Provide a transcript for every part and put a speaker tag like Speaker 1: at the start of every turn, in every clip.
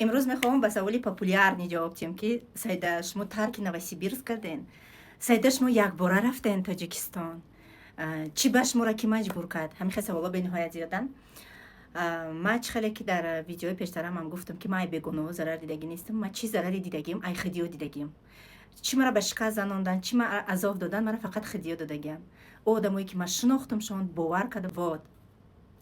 Speaker 1: امروز میخوام به سوالی پاپولیار جواب دیم که سایده شما ترک نوسیبیرسک کردین، سایده شما یک باره رفتین تاجیکستان، چی به شما را کی مجبور کرد؟ همین سوالا به نهایت زیادن. ما خیلی که در ویدیو پیشترم هم گفتم که ما بیگناه ضرر دیدگی نیستم. ما چی ضرری دیدگیم؟ ای خدیو دیدگیم. چی مرا به شکست زناندن، چی مرا عذاب دادن، مرا فقط خدیو دادگیم. او آدمایی که ما شناختمشون باور کرده واد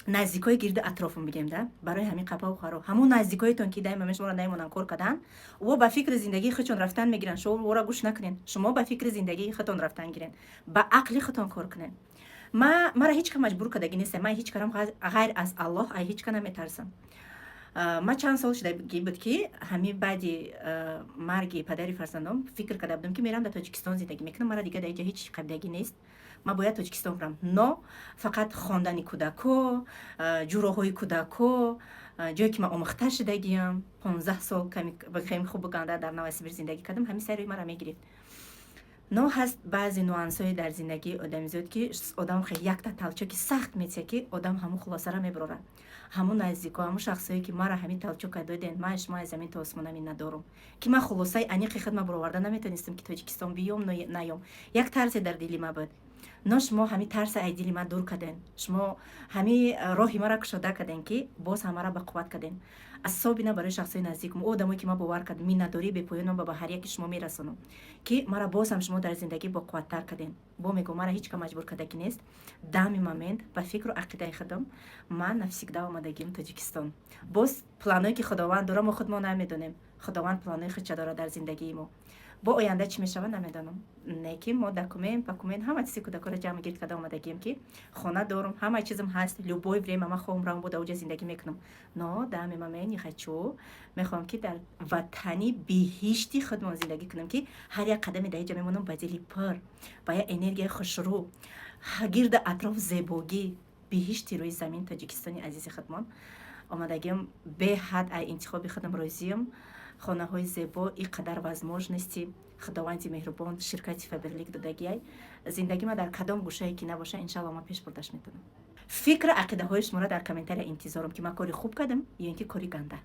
Speaker 1: نزدیکای گرد اطرافم بگیم ده برای همین قپا و خرا همون نزدیکایتون که دائما شما را نمیمونن کار کردن و با فکر زندگی خودتون رفتن میگیرن. شما ورا گوش نکنین، شما با فکر زندگی خودتون رفتن گیرین، با عقل خودتون کار کنین. مرا هیچ کم مجبور کردگی نیست. من هیچ کارم غیر از الله ای هیچ کنم میترسم. ما چند سال شده بود که همین بعدی مرگ پدری فرزندم فکر کرده بودم که میرم در تاجیکستان زندگی میکنم. مرا دیگه در اینجا هیچ قبلگی نیست. ما باید تاجیکستان برم. نه فقط خواندن کودکو، جوراهای کودکو، جایی که ما آموخته شدگیم 15 سال خیلی خوب بگنده در نوسیبیر زندگی کردم. همین سری مرا میگرفت. نه هست بعضی نوانس‌های در زندگی آدم زیاد که آدم خیلی یک تا تلچوکی سخت میشه که آدم همون خلاصه را میبره. همون نزدیکا همون شخصایی که مرا همین تلچوک دادن ما از زمین تا آسمان می ندارم که من خلاصه انیق خدمت برآورده نمیتونستم که تاجیکستان بیام نیام. یک ترس در دلی ما بود. نه شما همین ترس ای دلی ما دور کردین، شما همین راهی مرا کشاده کردین که باز همه را به قوت کردین. اصابی نه برای شخصای نزدیکم، آدمایی که ما باور کرد می نداری به پایان به هر یک شما میرسونم که مرا باز هم شما در زندگی با قوت تر کردین. با میگم مرا هیچ کم مجبور کرده کی نیست. دمی مومنت با فکر و عقیده خودم من نفسی که آمدگیم تاجیکستان. باز پلانایی که خداوند داره ما خود ما نمیدونیم. خداوند پلانای خودش داره در زندگی ما. با آینده چی میشه نمیدونم. نه که ما دکومنت پاکومنت همه چیزی کودکا را جمع گیرد کرده آمدگیم که خانه دارم، همه چیزم هست، لوبوی время ما خواهم رام بود اوجا زندگی میکنم. نه دمی من хочу میخوام که در وطنی بهشتی خودم زندگی کنم که هر یک قدم در اینجا میمونم با دلی پر با یه انرژی خوشرو گرد اطراف زیبایی بهشتی روی زمین. تاجیکستانی عزیز خودمان آمدگیم به حد ای انتخاب خودم راضیم. خانه های زیبا اینقدر وزموج نیستی. خداوندی مهربان شرکتی فبرلیک دادگی زندگی ما در کدام گوشه که نباشه انشالله ما پیش بردش میتونم. فکر عقیده های شما را در کامنتر انتظارم که ما کاری خوب کردم یا اینکه کاری گنده.